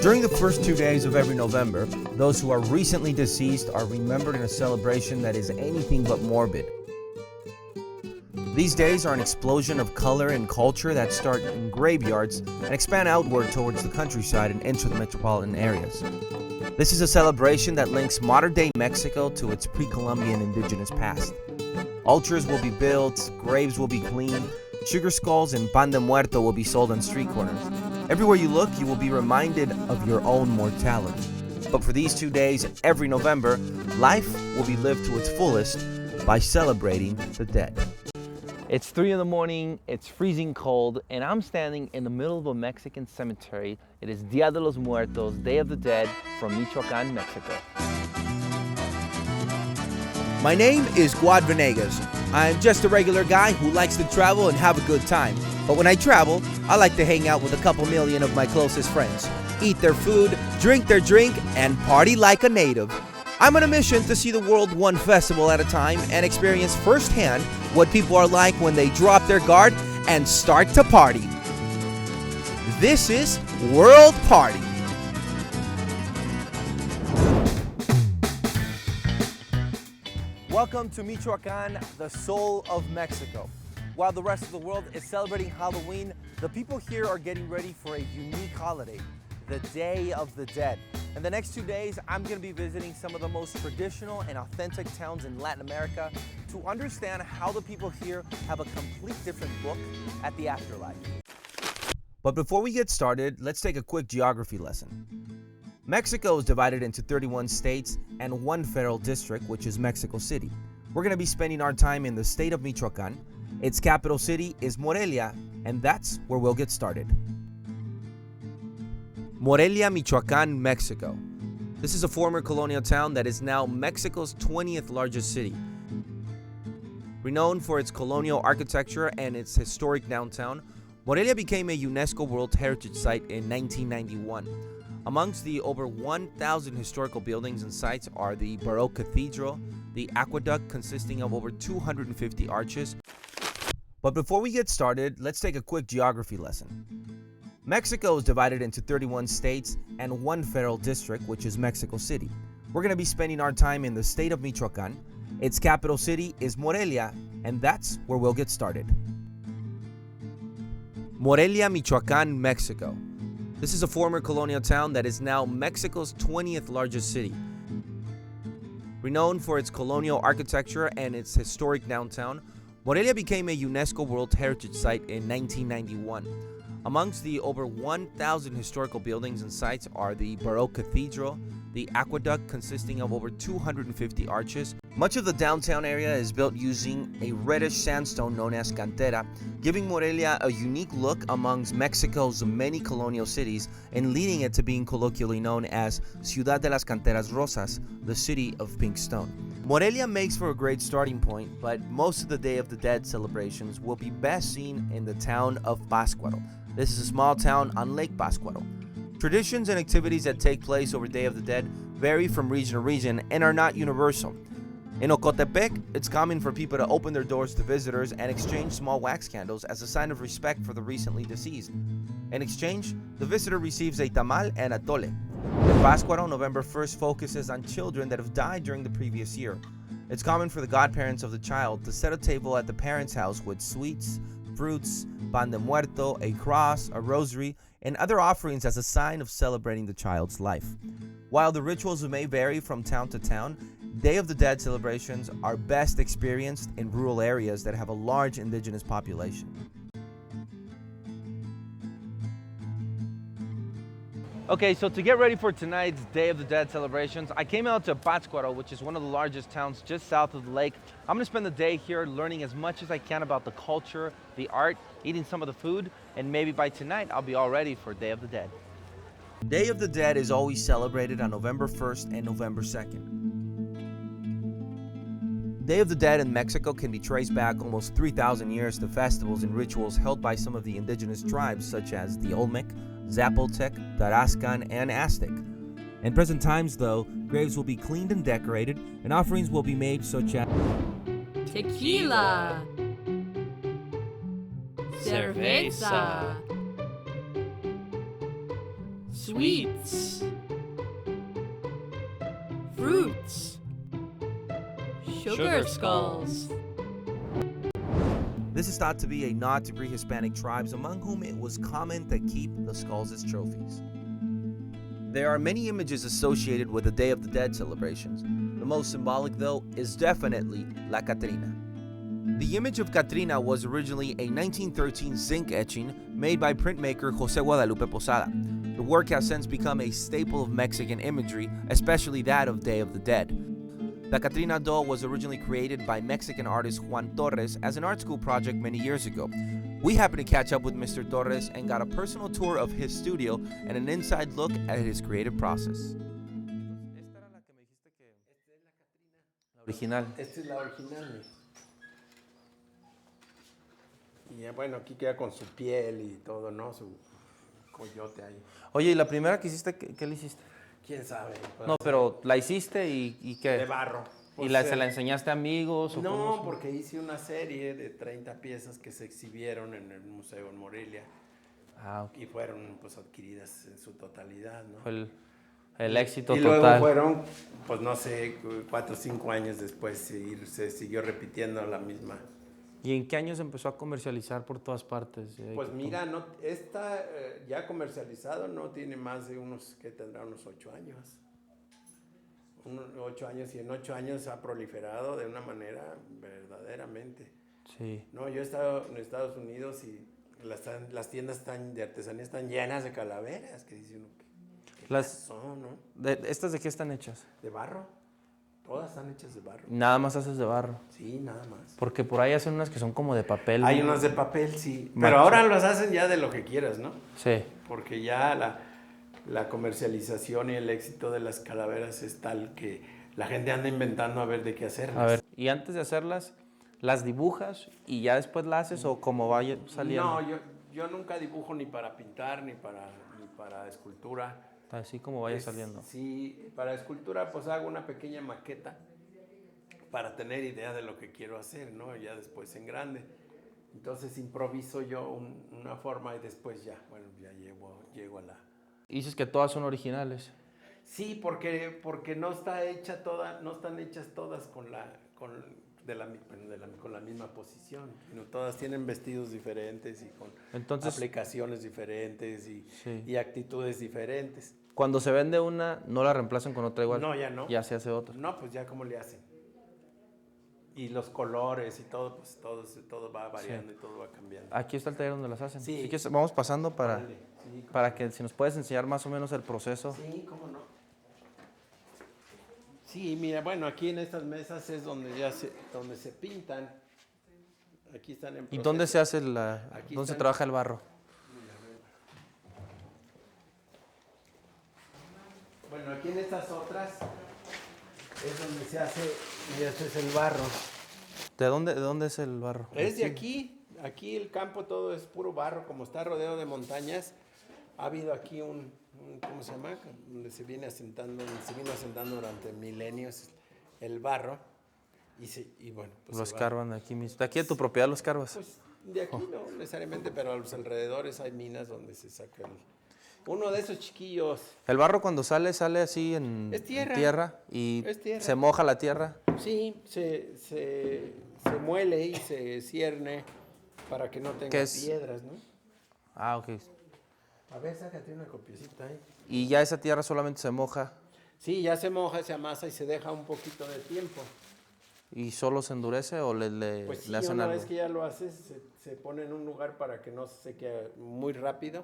During the first 2 days of every November, those who are recently deceased are remembered in a celebration that is anything but morbid. These days are an explosion of color and culture that start in graveyards and expand outward towards the countryside and into the metropolitan areas. This is a celebration that links modern-day Mexico to its pre-Columbian indigenous past. Altars will be built, graves will be cleaned, sugar skulls and pan de muerto will be sold on street corners. Everywhere you look, you will be reminded of your own mortality. But for these 2 days, every November, life will be lived to its fullest by celebrating the dead. It's 3 in the morning, it's freezing cold, and I'm standing in the middle of a Mexican cemetery. It is Dia de los Muertos, Day of the Dead, from Michoacán, Mexico. My name is Guad Venegas. I'm just a regular guy who likes to travel and have a good time. But when I travel, I like to hang out with a couple million of my closest friends, eat their food, drink their drink, and party like a native. I'm on a mission to see the world one festival at a time and experience firsthand what people are like when they drop their guard and start to party. This is World Party. Welcome to Michoacán, the soul of Mexico. While the rest of the world is celebrating Halloween, the people here are getting ready for a unique holiday, the Day of the Dead. In the next 2 days, I'm going to be visiting some of the most traditional and authentic towns in Latin America to understand how the people here have a complete different look at the afterlife. But before we get started, let's take a quick geography lesson. Mexico is divided into 31 states and 1 federal district, which is Mexico City. We're going to be spending our time in the state of Michoacán. Its capital city is Morelia, and that's where we'll get started. Morelia, Michoacán, Mexico. This is a former colonial town that is now Mexico's 20th largest city. Renowned for its colonial architecture and its historic downtown, Morelia became a UNESCO World Heritage Site in 1991. Amongst the over 1,000 historical buildings and sites are the Baroque Cathedral, the aqueduct consisting of over 250 arches. But before we get started, let's take a quick geography lesson. Mexico is divided into 31 states and 1 federal district, which is Mexico City. We're going to be spending our time in the state of Michoacán. Its capital city is Morelia, and that's where we'll get started. Morelia, Michoacán, Mexico. This is a former colonial town that is now Mexico's 20th largest city. Renowned for its colonial architecture and its historic downtown, Morelia became a UNESCO World Heritage Site in 1991. Amongst the over 1,000 historical buildings and sites are the Baroque Cathedral, the aqueduct consisting of over 250 arches. Much of the downtown area is built using a reddish sandstone known as cantera, giving Morelia a unique look amongst Mexico's many colonial cities and leading it to being colloquially known as Ciudad de las Canteras Rosas, the city of pink stone. Morelia makes for a great starting point, but most of the Day of the Dead celebrations will be best seen in the town of Pátzcuaro. This is a small town on Lake Pátzcuaro. Traditions and activities that take place over Day of the Dead vary from region to region and are not universal. In Ocotepec, it's common for people to open their doors to visitors and exchange small wax candles as a sign of respect for the recently deceased. In exchange, the visitor receives a tamal and a tole. In Pátzcuaro, November 1st focuses on children that have died during the previous year. It's common for the godparents of the child to set a table at the parents' house with sweets, fruits, pan de muerto, a cross, a rosary, and other offerings as a sign of celebrating the child's life. While the rituals may vary from town to town, Day of the Dead celebrations are best experienced in rural areas that have a large indigenous population. Okay, so to get ready for tonight's Day of the Dead celebrations, I came out to Patzcuaro, which is one of the largest towns just south of the lake. I'm gonna spend the day here learning as much as I can about the culture, the art, eating some of the food, and maybe by tonight I'll be all ready for Day of the Dead. Day of the Dead is always celebrated on November 1st and November 2nd. Day of the Dead in Mexico can be traced back almost 3,000 years to festivals and rituals held by some of the indigenous tribes such as the Olmec, Zapotec, Tarascan, and Aztec. In present times, though, graves will be cleaned and decorated, and offerings will be made such as tequila, cerveza, sweets, fruits, sugar skulls. This is thought to be a nod to pre-Hispanic tribes, among whom it was common to keep the skulls as trophies. There are many images associated with the Day of the Dead celebrations. The most symbolic, though, is definitely La Catrina. The image of Catrina was originally a 1913 zinc etching made by printmaker Jose Guadalupe Posada. The work has since become a staple of Mexican imagery, especially that of Day of the Dead. La Catrina doll was originally created by Mexican artist Juan Torres as an art school project many years ago. We happened to catch up with Mr. Torres and got a personal tour of his studio and an inside look at his creative process. Original. Esta es la original. Y bueno, aquí queda con su piel y todo, ¿no? Su coyote ahí. Oye, ¿y la primera que hiciste, qué le hiciste? ¿Quién sabe? No, pero la hiciste y ¿qué? De barro. ¿Y se la enseñaste a amigos? ¿O no, cómo? porque hice una serie de 30 piezas que se exhibieron en el museo en Morelia. Ah, ok. Y fueron pues adquiridas en su totalidad, ¿no? Fue el éxito y total. luego fueron, pues no sé, 4 o 5 años después se siguió repitiendo la misma. ¿Y en qué años empezó a comercializar por todas partes? Pues mira, no, esta ya comercializado no tiene más de que tendrá unos 8 años. 8 años, y en 8 años ha proliferado de una manera verdaderamente. Sí. No, yo he estado en Estados Unidos y las tiendas de artesanía están llenas de calaveras, que dice uno, ¿qué pasó, no? ¿Estas de qué están hechas? De barro. Todas están hechas de barro. Nada más haces de barro. Sí, nada más. Porque por ahí hacen unas que son como de papel. Hay unas de papel, sí. Pero ahora las hacen ya de lo que quieras, ¿no? Sí. Porque ya la comercialización y el éxito de las calaveras es tal que la gente anda inventando a ver de qué hacerlas. A ver, y antes de hacerlas, ¿las dibujas y ya después las haces o como vaya saliendo? No, yo nunca dibujo ni para pintar ni para escultura. Así como vaya saliendo. Sí, para escultura pues hago una pequeña maqueta para tener idea de lo que quiero hacer, ¿no? Ya después en grande. Entonces improviso yo una forma y después ya llego a la... Dices que todas son originales. Sí, porque no están hechas todas con la misma posición, sino todas tienen vestidos diferentes y con aplicaciones diferentes y actitudes diferentes. Cuando se vende una, ¿no la reemplazan con otra igual? No, ya no. Ya se hace otra. No, pues ya cómo le hacen. Y los colores y todo, pues todo va variando, sí. Y todo va cambiando. Aquí está el taller donde las hacen. Sí. Así que vamos pasando para Vale. Que si nos puedes enseñar más o menos el proceso. Sí, cómo no. Sí, mira, bueno, aquí en estas mesas es donde donde se pintan. Aquí están en proceso. ¿Y dónde se hace dónde se trabaja el barro? Bueno, aquí en estas otras es donde se hace, mira, este es el barro. ¿De dónde es el barro? Es de aquí. Aquí el campo todo es puro barro, como está rodeado de montañas. Ha habido aquí ¿cómo se llama? Donde se vino asentando durante milenios el barro. Y bueno, pues lo escarban aquí mismo. ¿De aquí de tu propiedad lo escarbas? Pues de aquí no necesariamente, pero a los alrededores hay minas donde se saca uno de esos chiquillos. El barro cuando sale así es tierra. En tierra y es tierra. Se moja la tierra. Sí, se muele y se cierne para que no tenga piedras, ¿no? Ah, ok. A ver, sácate una copiecita ahí. ¿Y ya esa tierra solamente se moja? Sí, ya se moja, se amasa y se deja un poquito de tiempo. ¿Y solo se endurece o pues sí, le hacen una algo? Vez que ya lo haces, se pone en un lugar para que no se seque muy rápido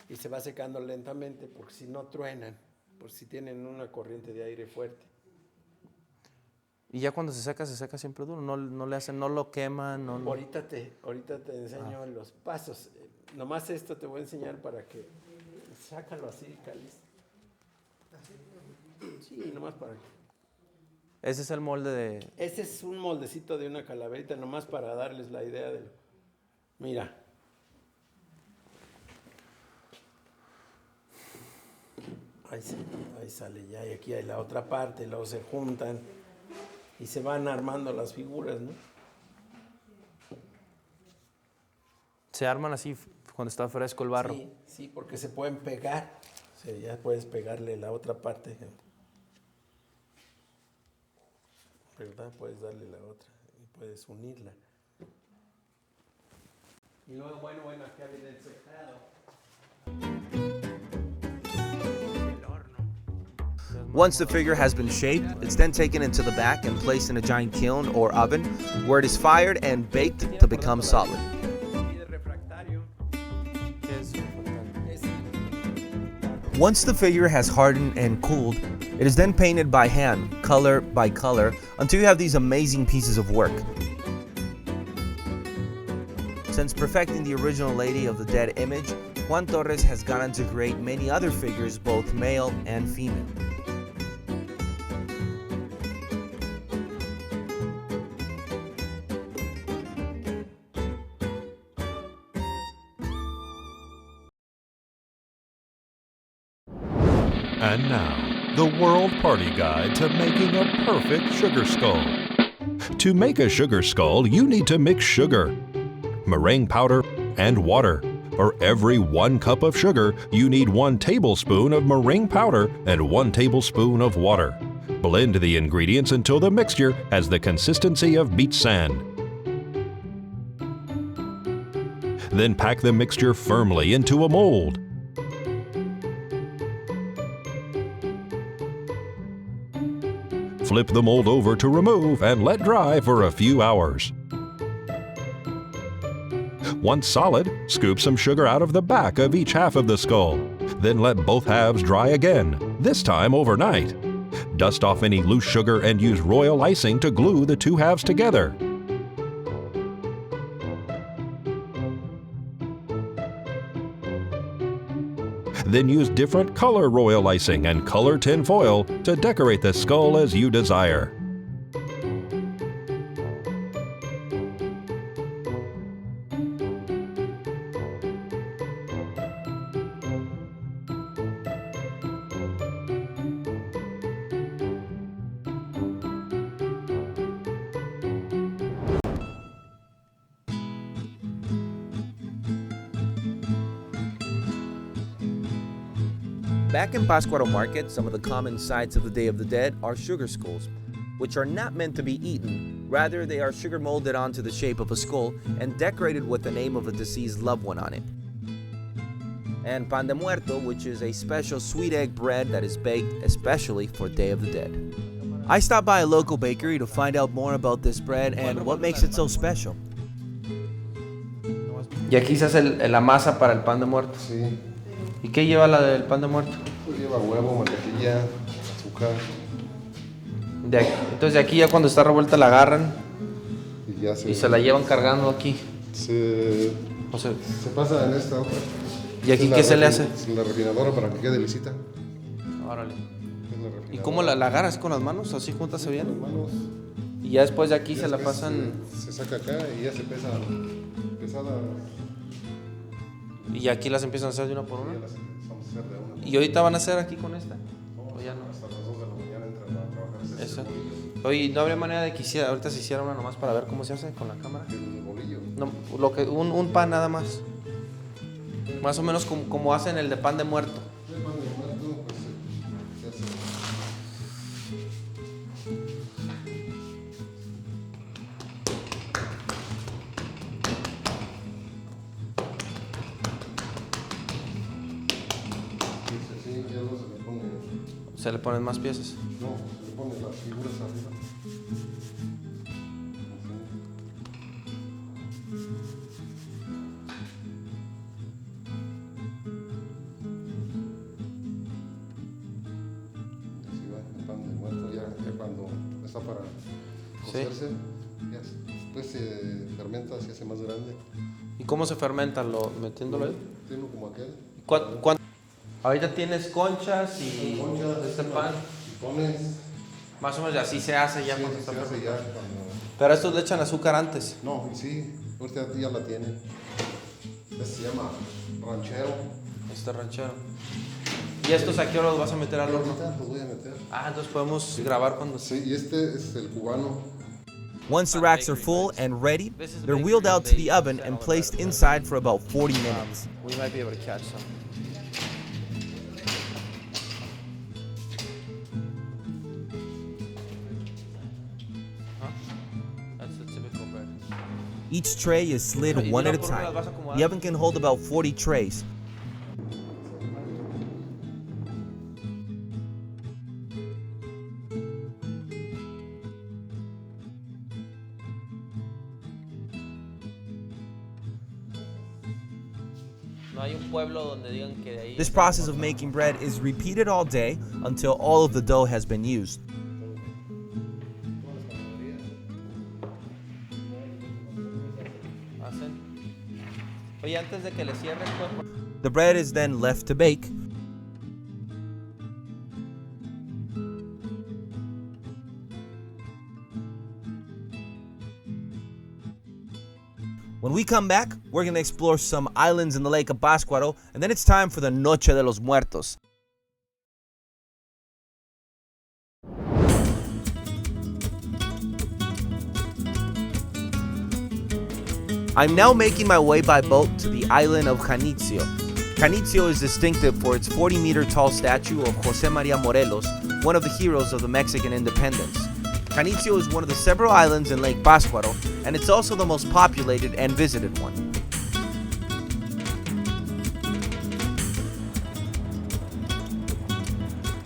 y se va secando lentamente porque si no truenan, por si tienen una corriente de aire fuerte. ¿Y ya cuando se seca siempre duro? ¿No le hacen, no lo queman? No. Ahorita te enseño los pasos. Nomás esto te voy a enseñar para que... Sácalo así, Calis. Sí, nomás para que... Ese es el molde de... Ese es un moldecito de una calaverita, nomás para darles la idea de... Mira. Ahí sale ya, y aquí hay la otra parte, y luego se juntan y se van armando las figuras, ¿no? Se arman así cuando está fresco el barro. Sí, porque se pueden pegar. O sea, ya puedes pegarle la otra parte. ¿Verdad? Puedes darle la otra y puedes unirla. Y luego, bueno, acá viene el secado. Once the figure has been shaped, it's then taken into the back and placed in a giant kiln or oven where it is fired and baked to become solid. Once the figure has hardened and cooled, it is then painted by hand, color by color, until you have these amazing pieces of work. Since perfecting the original Lady of the Dead image, Juan Torres has gone on to create many other figures, both male and female. And now, the World Party Guide to making a perfect sugar skull. To make a sugar skull, you need to mix sugar, meringue powder, and water. For every 1 cup of sugar, you need 1 tablespoon of meringue powder and 1 tablespoon of water. Blend the ingredients until the mixture has the consistency of beach sand. Then pack the mixture firmly into a mold. Flip the mold over to remove and let dry for a few hours. Once solid, scoop some sugar out of the back of each half of the skull. Then let both halves dry again, this time overnight. Dust off any loose sugar and use royal icing to glue the 2 halves together. Then use different color royal icing and color tin foil to decorate the skull as you desire. Back in Pátzcuaro Market, some of the common sights of the Day of the Dead are sugar skulls, which are not meant to be eaten. Rather, they are sugar molded onto the shape of a skull and decorated with the name of a deceased loved one on it. And pan de muerto, which is a special sweet egg bread that is baked especially for Day of the Dead. I stopped by a local bakery to find out more about this bread and what makes it so special. Y aquí se hace la masa para el pan de muerto. Sí, ¿Y qué lleva la del pan de muerto? pues lleva huevo, mantequilla, azúcar Entonces de aquí ya cuando está revuelta la agarran y ya y se la llevan cargando aquí. se pasa en esta otra. ¿Y aquí qué se le hace? En la refinadora para que quede lisita. Órale. En la refinadora. ¿Y cómo la agarras con las manos? ¿Así juntas se Con viene? las manos. Y ya después de aquí Ya se la después pasan. Se saca acá y ya se pesa pesada. Y aquí las empiezan a hacer de una por Ya una. las vamos a hacer de una. ¿Y ahorita van a hacer aquí con esta? ¿O ya no? Hasta las 2 de la mañana entran a trabajar. Eso. Oye, ¿no habría manera de que ahorita se hiciera una nomás para ver cómo se hace con la cámara? El bolillo. No, un pan nada más. Más o menos como hacen el de pan de muerto. El pan de muerto, pues se hace. Sí, ya no se le pone. Se le ponen más piezas. No, se le pone las figuras arriba. Así va el pan de muerto, ya cuando está para cocerse, ya después se fermenta, se hace más grande. ¿Y cómo se fermenta? ¿Metiéndolo ahí? Tiene como aquel. Ahorita tienes conchas y Conchas, este pan. y pones. Más o menos así se hace ya Sí, cuando se está hace fermentado. ya cuando. Pero a estos le echan azúcar antes. No, sí, ahorita ya la tiene. Este se llama ranchero. Este ranchero. ¿Y estos a qué hora los vas a meter al horno? Ahorita los voy a meter. Ah, entonces podemos grabar cuando... Sí, y este es el cubano. Once the racks are full and ready, they're wheeled out to the oven and placed inside for about 40 minutes. We might be able to catch some. That's the typical bread. Each tray is slid one at a time. The oven can hold about 40 trays. This process of making bread is repeated all day until all of the dough has been used. The bread is then left to bake. When we come back, we're going to explore some islands in the lake of Pátzcuaro, and then it's time for the Noche de los Muertos. I'm now making my way by boat to the island of Janitzio. Janitzio is distinctive for its 40-meter tall statue of José María Morelos, one of the heroes of the Mexican independence. Janitzio is one of the several islands in Lake Pátzcuaro, and it's also the most populated and visited one.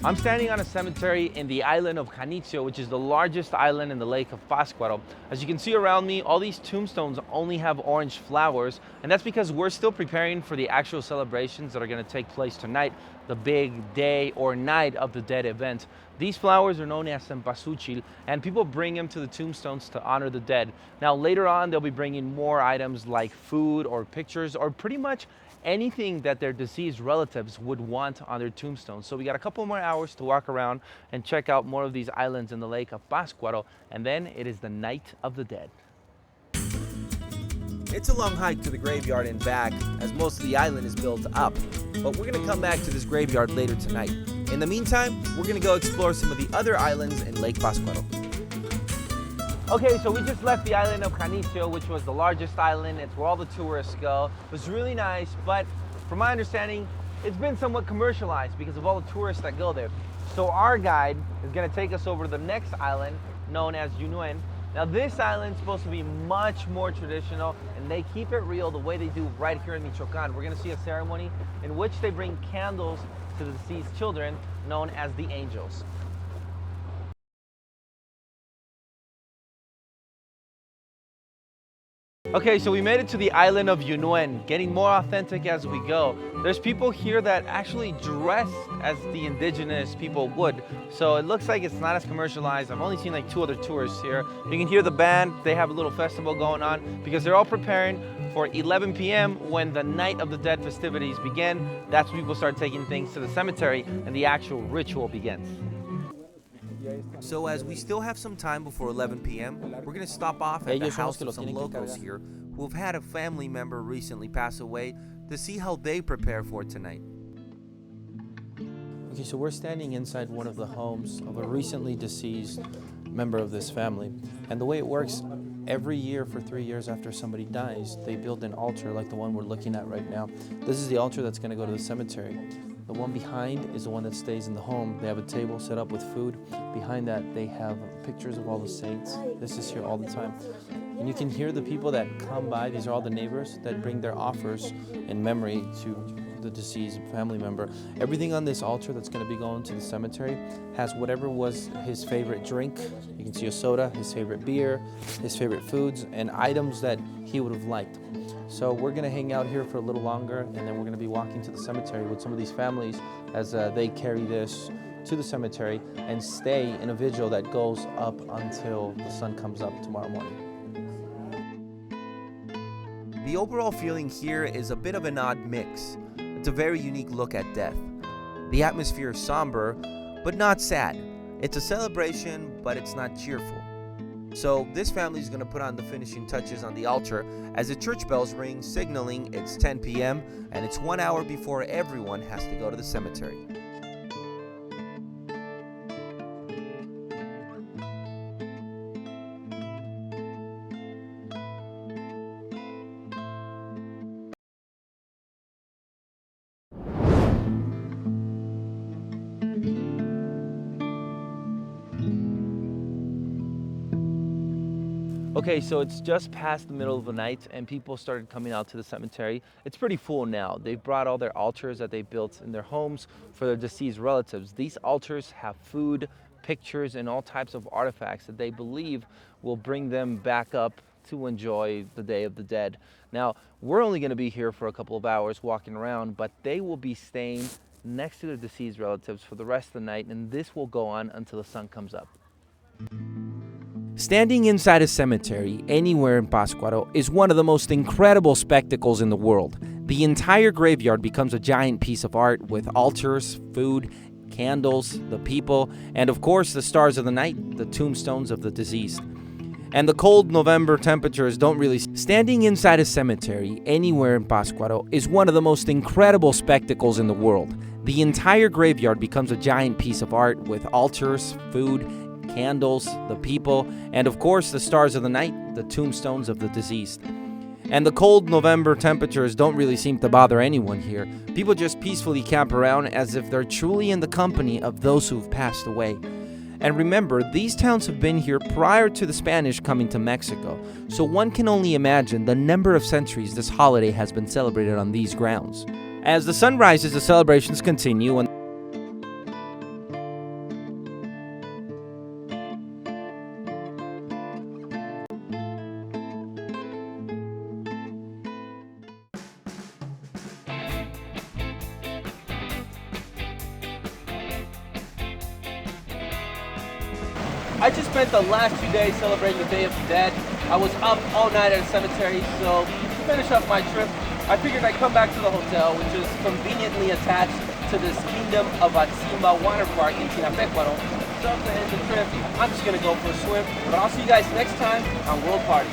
I'm standing on a cemetery in the island of Janitzio, which is the largest island in the lake of Pátzcuaro. As you can see around me, all these tombstones only have orange flowers, and that's because we're still preparing for the actual celebrations that are going to take place tonight, the big day or night of the dead event. These flowers are known as cempasúchil, and people bring them to the tombstones to honor the dead. Now later on, they'll be bringing more items like food or pictures or pretty much anything that their deceased relatives would want on their tombstones. So we got a couple more hours to walk around and check out more of these islands in the lake of Pátzcuaro, and then it is the night of the dead. It's a long hike to the graveyard and back, as most of the island is built up, but we're gonna come back to this graveyard later tonight. In the meantime, we're gonna go explore some of the other islands in Lake Pátzcuaro. Okay, so we just left the island of Janitzio, which was the largest island. It's where all the tourists go. It was really nice, but from my understanding, it's been somewhat commercialized because of all the tourists that go there. So our guide is gonna take us over to the next island, known as Yunuen. Now this island is supposed to be much more traditional, and they keep it real the way they do right here in Michoacan. We're gonna see a ceremony in which they bring candles to the deceased children, known as the angels. Okay, so we made it to the island of Yunuen, getting more authentic as we go. There's people here that actually dress as the indigenous people would. So it looks like it's not as commercialized. I've only seen like 2 other tourists here. You can hear the band. They have a little festival going on because they're all preparing for 11 p.m. when the Night of the Dead festivities begin. That's when people start taking things to the cemetery and the actual ritual begins. So as we still have some time before 11 p.m., we're going to stop off at the house of some locals here who have had a family member recently pass away to see how they prepare for tonight. Okay, so we're standing inside one of the homes of a recently deceased member of this family. And the way it works, every year for 3 years after somebody dies, they build an altar like the one we're looking at right now. This is the altar that's going to go to the cemetery. The one behind is the one that stays in the home. They have a table set up with food. Behind that, they have pictures of all the saints. This is here all the time. And you can hear the people that come by. These are all the neighbors that bring their offers in memory to the deceased family member. Everything on this altar that's going to be going to the cemetery has whatever was his favorite drink. You can see a soda, his favorite beer, his favorite foods, and items that he would have liked. So we're going to hang out here for a little longer, and then we're going to be walking to the cemetery with some of these families as they carry this to the cemetery and stay in a vigil that goes up until the sun comes up tomorrow morning. The overall feeling here is a bit of an odd mix. It's a very unique look at death. The atmosphere is somber, but not sad. It's a celebration, but it's not cheerful. So this family is going to put on the finishing touches on the altar as the church bells ring, signaling it's 10 p.m. and it's 1 hour before everyone has to go to the cemetery. Okay, so it's just past the middle of the night and people started coming out to the cemetery. It's pretty full now. They've brought all their altars that they built in their homes for their deceased relatives. These altars have food, pictures, and all types of artifacts that they believe will bring them back up to enjoy the Day of the Dead. Now, we're only going to be here for a couple of hours walking around, but they will be staying next to their deceased relatives for the rest of the night, and this will go on until the sun comes up. Standing inside a cemetery anywhere in Pátzcuaro is one of the most incredible spectacles in the world. The entire graveyard becomes a giant piece of art with altars, food, candles, the people, and of course the stars of the night, the tombstones of the deceased. And the cold November temperatures don't really... Standing inside a cemetery anywhere in Pátzcuaro is one of the most incredible spectacles in the world. The entire graveyard becomes a giant piece of art with altars, food, candles, the people, and of course the stars of the night, the tombstones of the deceased. And the cold November temperatures don't really seem to bother anyone here. People just peacefully camp around as if they're truly in the company of those who've passed away. And remember, these towns have been here prior to the Spanish coming to Mexico, so one can only imagine the number of centuries this holiday has been celebrated on these grounds. As the sun rises, the celebrations continue, and I just spent the last 2 days celebrating the Day of the Dead. I was up all night at a cemetery, so to finish up my trip, I figured I'd come back to the hotel, which is conveniently attached to this Kingdom of Atzimba water park in Pátzcuaro. So to end the trip, I'm just gonna go for a swim, but I'll see you guys next time on World Party.